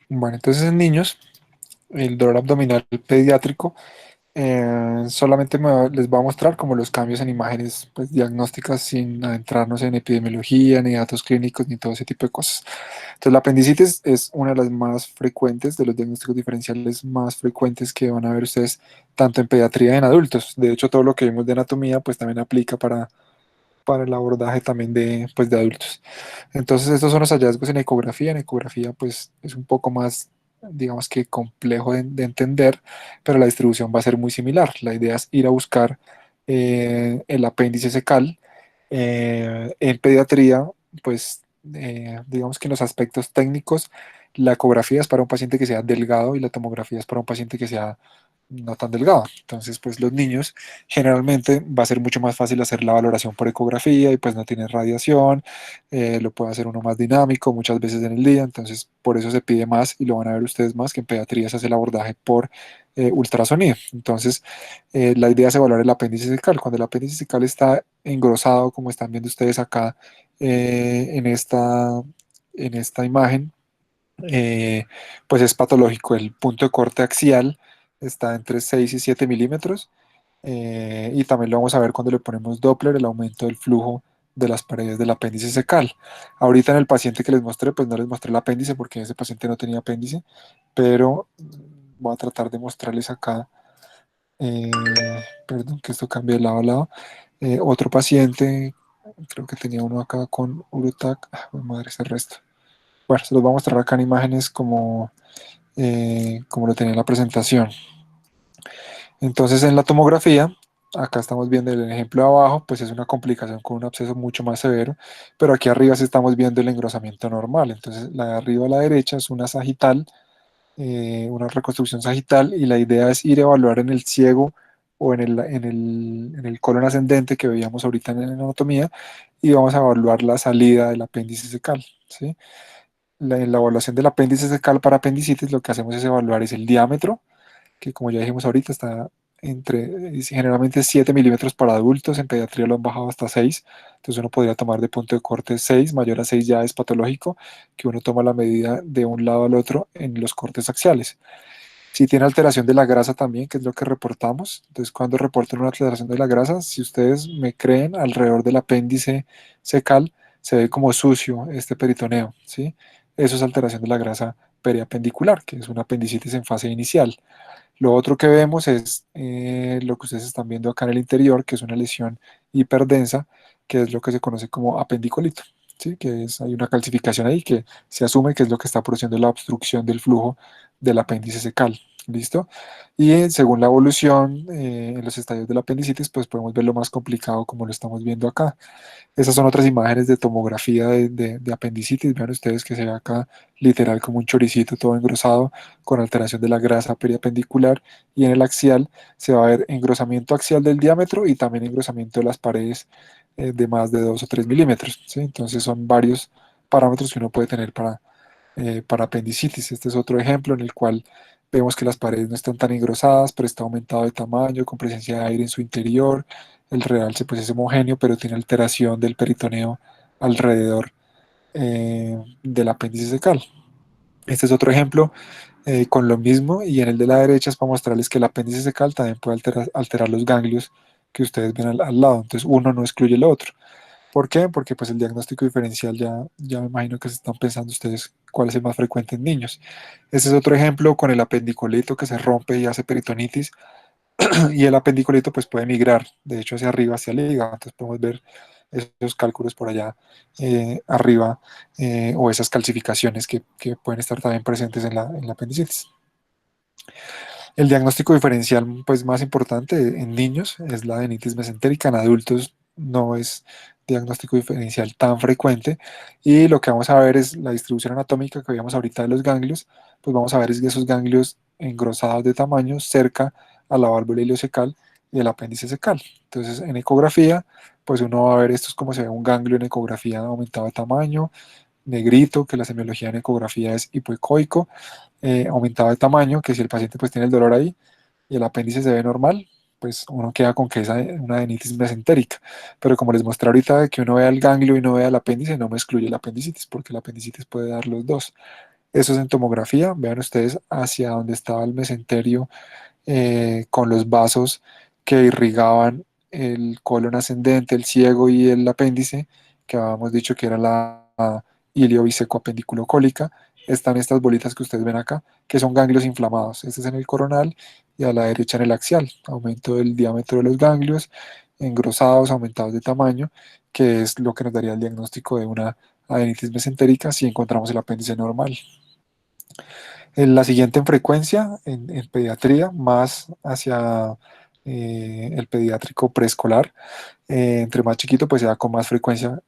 Bueno, entonces en niños, el dolor abdominal pediátrico solamente les voy a mostrar como los cambios en imágenes pues, diagnósticas sin adentrarnos en epidemiología, ni datos clínicos, ni todo ese tipo de cosas. Entonces, la apendicitis es una de las más frecuentes, de los diagnósticos diferenciales más frecuentes que van a ver ustedes tanto en pediatría y en adultos. De hecho, todo lo que vimos de anatomía pues también aplica para el abordaje también de, pues, de adultos. Entonces, estos son los hallazgos en ecografía. En ecografía, pues, es un poco más, digamos que complejo de entender, pero la distribución va a ser muy similar. La idea es ir a buscar el apéndice secal. En pediatría, pues, digamos que en los aspectos técnicos, la ecografía es para un paciente que sea delgado y la tomografía es para un paciente que sea no tan delgado. Entonces, pues los niños generalmente va a ser mucho más fácil hacer la valoración por ecografía y pues no tiene radiación, lo puede hacer uno más dinámico muchas veces en el día, entonces por eso se pide más y lo van a ver ustedes más que en pediatría se hace el abordaje por ultrasonido. Entonces, la idea es evaluar el apéndice cecal. Cuando el apéndice cecal está engrosado, como están viendo ustedes acá en esta imagen, eh, pues es patológico. El punto de corte axial está entre 6 y 7 milímetros y también lo vamos a ver cuando le ponemos Doppler, el aumento del flujo de las paredes del apéndice cecal. Ahorita en el paciente que les mostré, pues no les mostré el apéndice porque ese paciente no tenía apéndice, pero voy a tratar de mostrarles acá, eh, perdón que esto cambie de lado a lado. Otro paciente, creo que tenía uno acá con Urutac, madre, ese resto. Bueno, se los voy a mostrar acá en imágenes como lo tenía en la presentación. Entonces, en la tomografía, acá estamos viendo el ejemplo de abajo, pues es una complicación con un absceso mucho más severo, pero aquí arriba sí estamos viendo el engrosamiento normal. Entonces, la de arriba a la derecha es una sagital, una reconstrucción sagital, y la idea es ir a evaluar en el ciego o en el colon ascendente que veíamos ahorita en la anatomía, y vamos a evaluar la salida del apéndice cecal, ¿sí? En la evaluación del apéndice cecal para apendicitis, lo que hacemos es evaluar es el diámetro, que como ya dijimos ahorita, está generalmente 7 milímetros para adultos, en pediatría lo han bajado hasta 6, entonces uno podría tomar de punto de corte 6, mayor a 6 ya es patológico, que uno toma la medida de un lado al otro en los cortes axiales. Si tiene alteración de la grasa también, que es lo que reportamos, entonces cuando reportan una alteración de la grasa, si ustedes me creen, alrededor del apéndice cecal se ve como sucio este peritoneo, ¿sí? Eso es alteración de la grasa periapendicular, que es una apendicitis en fase inicial. Lo otro que vemos es lo que ustedes están viendo acá en el interior, que es una lesión hiperdensa, que es lo que se conoce como apendicolito, ¿sí? Que es, hay una calcificación ahí que se asume que es lo que está produciendo la obstrucción del flujo del apéndice cecal. ¿Listo? Y según la evolución en los estadios de la apendicitis, pues podemos verlo más complicado como lo estamos viendo acá. Esas son otras imágenes de tomografía de apendicitis. Vean ustedes que se ve acá literal como un choricito todo engrosado con alteración de la grasa periapendicular, y en el axial se va a ver engrosamiento axial del diámetro y también engrosamiento de las paredes de más de 2 o 3 milímetros, ¿sí? Entonces son varios parámetros que uno puede tener para apendicitis. Este es otro ejemplo en el cual vemos que las paredes no están tan engrosadas, pero está aumentado de tamaño, con presencia de aire en su interior. El realce pues es homogéneo, pero tiene alteración del peritoneo alrededor del apéndice cecal. Este es otro ejemplo con lo mismo, y en el de la derecha es para mostrarles que el apéndice cecal también puede alterar los ganglios que ustedes ven al lado. Entonces uno no excluye el otro. ¿Por qué? Porque pues el diagnóstico diferencial ya me imagino que se están pensando ustedes cuál es el más frecuente en niños. Este es otro ejemplo con el apendicolito que se rompe y hace peritonitis, y el apendicolito pues puede migrar, de hecho, hacia arriba, hacia el hígado. Entonces podemos ver esos cálculos por allá arriba, o esas calcificaciones que pueden estar también presentes en la apendicitis. El diagnóstico diferencial pues, más importante en niños es la adenitis mesentérica. En adultos no es diagnóstico diferencial tan frecuente, y lo que vamos a ver es la distribución anatómica que veíamos ahorita de los ganglios. Pues vamos a ver es que esos ganglios engrosados de tamaño cerca a la válvula ileocecal y el apéndice cecal. Entonces en ecografía pues uno va a ver esto es como se ve un ganglio en ecografía aumentado de tamaño, negrito, que la semiología en ecografía es hipoecoico, aumentado de tamaño, que si el paciente pues tiene el dolor ahí y el apéndice se ve normal, pues uno queda con que es una adenitis mesentérica. Pero como les mostré ahorita, que uno vea el ganglio y no vea el apéndice, no me excluye el apendicitis, porque el apendicitis puede dar los dos. Eso es en tomografía. Vean ustedes hacia donde estaba el mesenterio con los vasos que irrigaban el colon ascendente, el ciego y el apéndice, que habíamos dicho que era la iliobisecoapendiculocólica. Están estas bolitas que ustedes ven acá, que son ganglios inflamados. Este es en el coronal y a la derecha en el axial. Aumento del diámetro de los ganglios, engrosados, aumentados de tamaño, que es lo que nos daría el diagnóstico de una adenitis mesentérica si encontramos el apéndice normal. La siguiente en frecuencia en pediatría, más hacia el pediátrico preescolar, entre más chiquito, pues se da con más frecuencia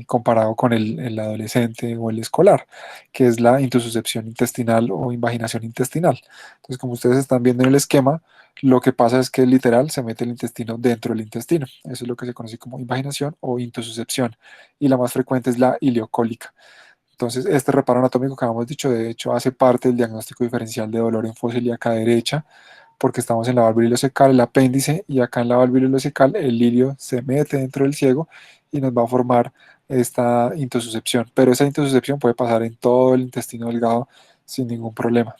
comparado con el adolescente o el escolar, que es la intususcepción intestinal o invaginación intestinal. Entonces, como ustedes están viendo en el esquema, lo que pasa es que literal se mete el intestino dentro del intestino. Eso es lo que se conoce como invaginación o intususcepción. Y la más frecuente es la ileocólica. Entonces, este reparo anatómico que habíamos dicho, de hecho, hace parte del diagnóstico diferencial de dolor en fosa ilíaca derecha, porque estamos en la válvula ileocecal, el apéndice, y acá en la válvula ileocecal el ilio se mete dentro del ciego y nos va a formar esta intususcepción. Pero esa intususcepción puede pasar en todo el intestino delgado sin ningún problema.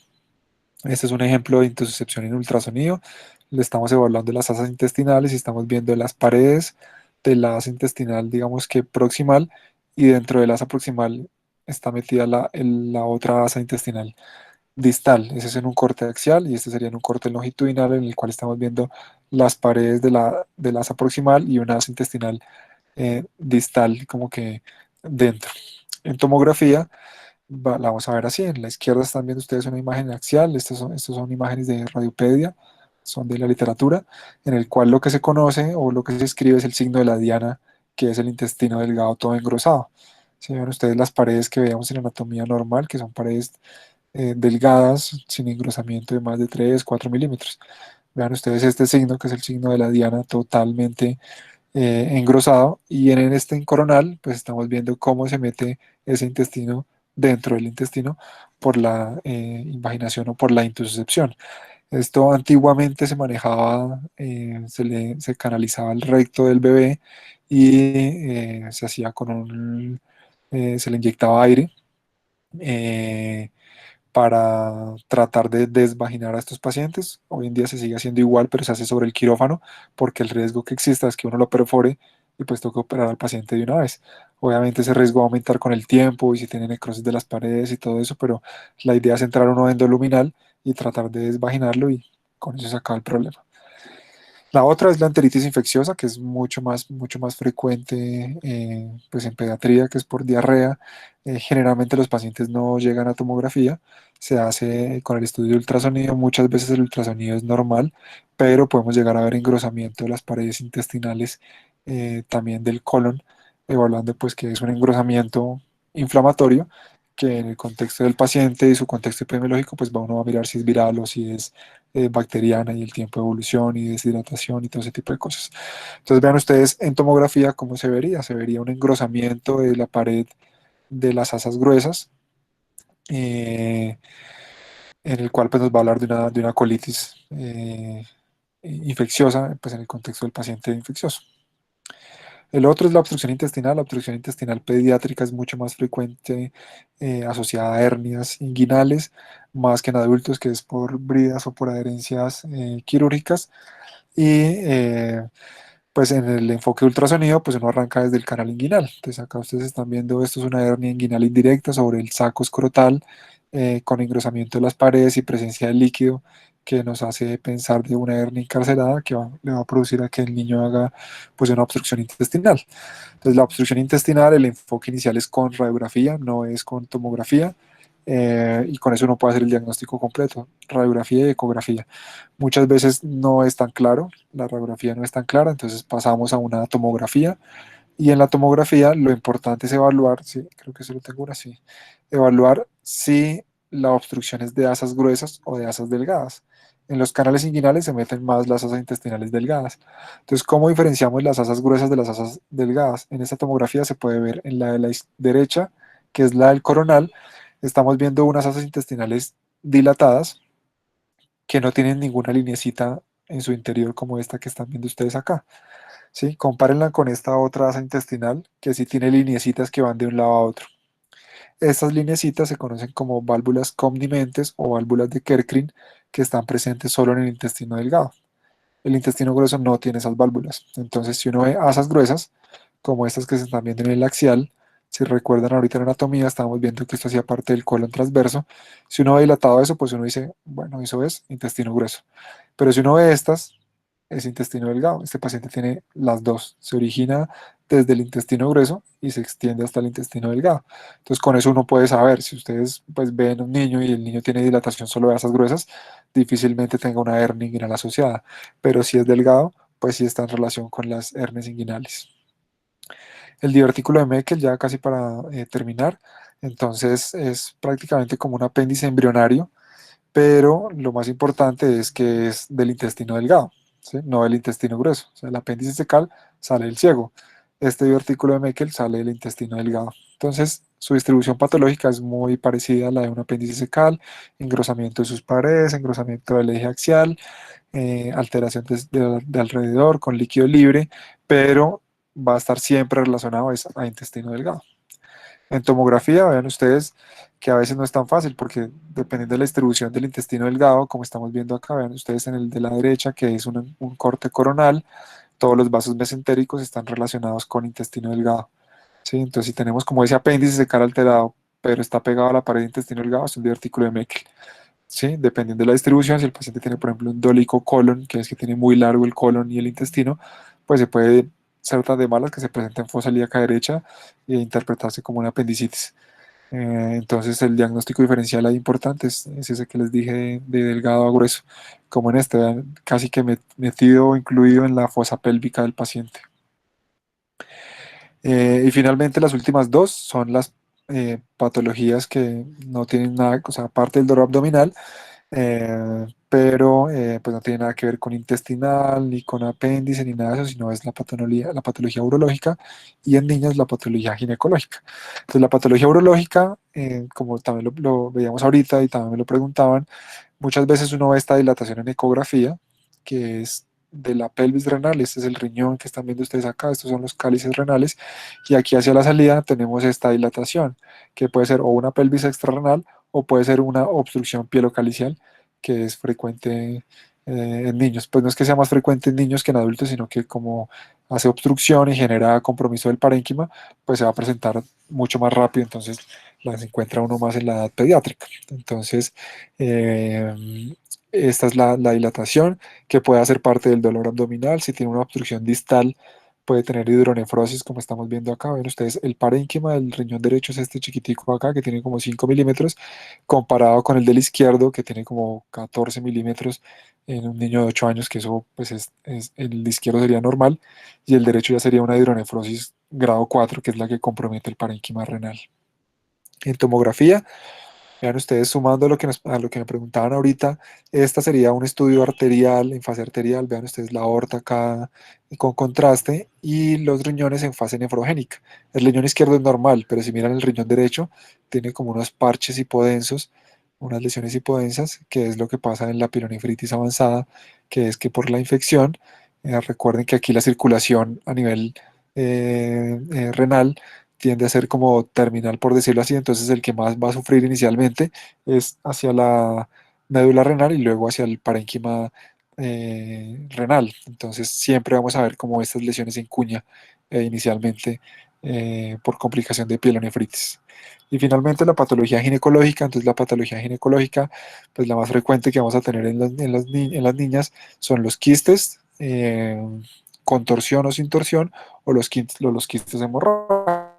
Este es un ejemplo de intususcepción en ultrasonido. Le estamos evaluando las asas intestinales y estamos viendo las paredes de la asa intestinal, digamos que proximal, y dentro de la asa proximal está metida la otra asa intestinal distal. Ese es en un corte axial y este sería en un corte longitudinal en el cual estamos viendo las paredes de la asa proximal y una asa intestinal distal como que dentro. En tomografía la vamos a ver así. En la izquierda están viendo ustedes una imagen axial. Estas son imágenes de Radiopedia, son de la literatura, en el cual lo que se conoce o lo que se escribe es el signo de la diana, que es el intestino delgado todo engrosado. Si ven ustedes las paredes que veíamos en anatomía normal, que son paredes delgadas, sin engrosamiento de más de 3 4 milímetros. Vean ustedes este signo, que es el signo de la diana totalmente engrosado, y en este coronal pues estamos viendo cómo se mete ese intestino dentro del intestino por la invaginación o por la intususcepción. Esto antiguamente se manejaba, se canalizaba el recto del bebé y se hacía se le inyectaba aire eh, para tratar de desvaginar a estos pacientes. Hoy en día se sigue haciendo igual, pero se hace sobre el quirófano porque el riesgo que exista es que uno lo perfore y pues toca operar al paciente de una vez. Obviamente ese riesgo va a aumentar con el tiempo y si tiene necrosis de las paredes y todo eso, pero la idea es entrar uno endoluminal y tratar de desvaginarlo y con eso se acaba el problema. La otra es la enteritis infecciosa, que es mucho más frecuente pues en pediatría, que es por diarrea. Generalmente los pacientes no llegan a tomografía, se hace con el estudio de ultrasonido. Muchas veces el ultrasonido es normal, pero podemos llegar a ver engrosamiento de las paredes intestinales, también del colon, evaluando pues que es un engrosamiento inflamatorio, que en el contexto del paciente y su contexto epidemiológico, pues va uno a mirar si es viral o si es bacteriana y el tiempo de evolución y deshidratación y todo ese tipo de cosas. Entonces vean ustedes en tomografía cómo se vería. Se vería un engrosamiento de la pared de las asas gruesas, eh, en el cual pues, nos va a hablar de una colitis infecciosa, pues en el contexto del paciente infeccioso. El otro es la obstrucción intestinal. La obstrucción intestinal pediátrica es mucho más frecuente, asociada a hernias inguinales, más que en adultos, que es por bridas o por adherencias quirúrgicas. Y pues en el enfoque ultrasonido, pues uno arranca desde el canal inguinal. Entonces acá ustedes están viendo, esto es una hernia inguinal indirecta sobre el saco escrotal, con engrosamiento de las paredes y presencia de líquido que nos hace pensar de una hernia encarcelada que le va a producir a que el niño haga pues una obstrucción intestinal. Entonces la obstrucción intestinal, el enfoque inicial es con radiografía, no es con tomografía. Y con eso uno puede hacer el diagnóstico completo, radiografía y ecografía. Muchas veces no es tan claro, la radiografía no es tan clara, entonces pasamos a una tomografía, y en la tomografía lo importante es evaluar, sí, creo que eso lo tengo ahora, sí, evaluar si la obstrucción es de asas gruesas o de asas delgadas. En los canales inguinales se meten más las asas intestinales delgadas. Entonces, ¿cómo diferenciamos las asas gruesas de las asas delgadas? En esta tomografía se puede ver en la de la derecha, que es la del coronal, estamos viendo unas asas intestinales dilatadas que no tienen ninguna lineecita en su interior como esta que están viendo ustedes acá. ¿Sí? Compárenla con esta otra asa intestinal que sí tiene lineecitas que van de un lado a otro. Estas lineecitas se conocen como válvulas condimentes o válvulas de Kerkrin que están presentes solo en el intestino delgado. El intestino grueso no tiene esas válvulas. Entonces, si uno ve asas gruesas, como estas que se están viendo en el axial, si recuerdan ahorita en anatomía, estábamos viendo que esto hacía parte del colon transverso. Si uno ve dilatado eso, pues uno dice, bueno, eso es intestino grueso. Pero si uno ve estas, es intestino delgado. Este paciente tiene las dos. Se origina desde el intestino grueso y se extiende hasta el intestino delgado. Entonces, con eso uno puede saber, si ustedes pues ven un niño y el niño tiene dilatación solo de asas gruesas, difícilmente tenga una hernia inguinal asociada, pero si es delgado, pues sí está en relación con las hernias inguinales. El divertículo de Meckel, ya casi para terminar, entonces es prácticamente como un apéndice embrionario, pero lo más importante es que es del intestino delgado, ¿sí? No del intestino grueso. O sea, el apéndice cecal sale del ciego. Este divertículo de Meckel sale del intestino delgado. Entonces, su distribución patológica es muy parecida a la de un apéndice cecal: engrosamiento de sus paredes, engrosamiento del eje axial, alteración de alrededor con líquido libre, pero va a estar siempre relacionado a intestino delgado. En tomografía, vean ustedes que a veces no es tan fácil porque dependiendo de la distribución del intestino delgado, como estamos viendo acá, vean ustedes en el de la derecha, que es un corte coronal, todos los vasos mesentéricos están relacionados con intestino delgado. ¿Sí? Entonces, si tenemos como ese apéndice de cara alterado, pero está pegado a la pared de intestino delgado, es un divertículo de Meckel. ¿Sí? Dependiendo de la distribución, si el paciente tiene, por ejemplo, un dólico colon, que es que tiene muy largo el colon y el intestino, pues se puede ser tan de malas que se presenta en fosa ilíaca derecha e interpretarse como una apendicitis. Entonces, el diagnóstico diferencial ahí importante es ese que les dije de delgado a grueso, como en este, vean, casi que metido o incluido en la fosa pélvica del paciente. Y finalmente, las últimas dos son las patologías que no tienen nada, o sea, aparte del dolor abdominal, pero pues no tiene nada que ver con intestinal, ni con apéndice, ni nada de eso, sino es la patología urológica y en niños la patología ginecológica. Entonces la patología urológica, como también lo veíamos ahorita y también me lo preguntaban, muchas veces uno ve esta dilatación en ecografía, que es de la pelvis renal. Este es el riñón que están viendo ustedes acá, estos son los cálices renales, y aquí hacia la salida tenemos esta dilatación, que puede ser o una pelvis extrarrenal o puede ser una obstrucción pielocalicial, que es frecuente en niños. Pues no es que sea más frecuente en niños que en adultos, sino que como hace obstrucción y genera compromiso del parénquima, pues se va a presentar mucho más rápido, entonces las encuentra uno más en la edad pediátrica. Entonces, esta es la dilatación que puede hacer parte del dolor abdominal. Si tiene una obstrucción distal, puede tener hidronefrosis, como estamos viendo acá. Ven ustedes, el parénquima del riñón derecho es este chiquitico acá, que tiene como 5 milímetros, comparado con el del izquierdo, que tiene como 14 milímetros en un niño de 8 años, que eso, pues, el izquierdo sería normal, y el derecho ya sería una hidronefrosis grado 4, que es la que compromete el parénquima renal. En tomografía, vean ustedes, sumando a lo que me preguntaban ahorita, esta sería un estudio arterial, en fase arterial. Vean ustedes la aorta acá con contraste y los riñones en fase nefrogénica. El riñón izquierdo es normal, pero si miran el riñón derecho, tiene como unos parches hipodensos, unas lesiones hipodensas, que es lo que pasa en la pielonefritis avanzada, que es que por la infección, recuerden que aquí la circulación a nivel renal tiende a ser como terminal, por decirlo así. Entonces el que más va a sufrir inicialmente es hacia la médula renal y luego hacia el parénquima renal. Entonces siempre vamos a ver como estas lesiones en cuña inicialmente por complicación de pielonefritis. Y finalmente la patología ginecológica. Entonces la patología ginecológica, pues la más frecuente que vamos a tener en las niñas son los quistes, con torsión o sin torsión, o los quistes hemorrágicos.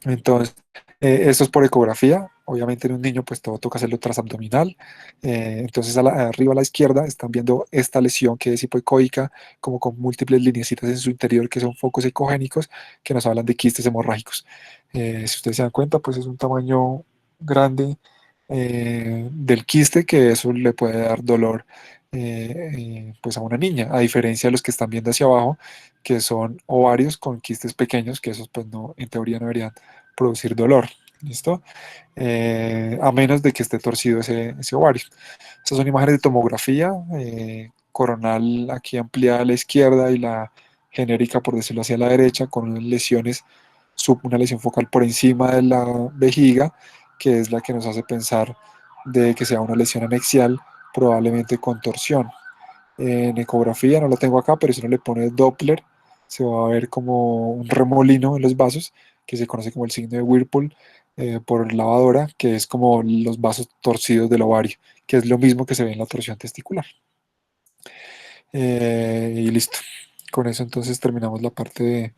Entonces, esto es por ecografía. Obviamente en un niño pues todo toca hacerlo transabdominal. Entonces arriba a la izquierda están viendo esta lesión que es hipoecoica, como con múltiples lineecitas en su interior que son focos ecogénicos que nos hablan de quistes hemorrágicos. Si ustedes se dan cuenta, pues es un tamaño grande del quiste, que eso le puede dar dolor pues a una niña, a diferencia de los que están viendo hacia abajo, que son ovarios con quistes pequeños, que esos pues no, en teoría no deberían producir dolor. ¿Listo? A menos de que esté torcido ese ovario. Estas son imágenes de tomografía, coronal aquí ampliada a la izquierda y la genérica, por decirlo, hacia la derecha, con unas lesiones una lesión focal por encima de la vejiga, que es la que nos hace pensar de que sea una lesión anexial, probablemente con torsión. En ecografía, no lo tengo acá, pero si uno le pone Doppler, se va a ver como un remolino en los vasos, que se conoce como el signo de Whirlpool, por lavadora, que es como los vasos torcidos del ovario, que es lo mismo que se ve en la torsión testicular. Y listo. Con eso entonces terminamos la parte de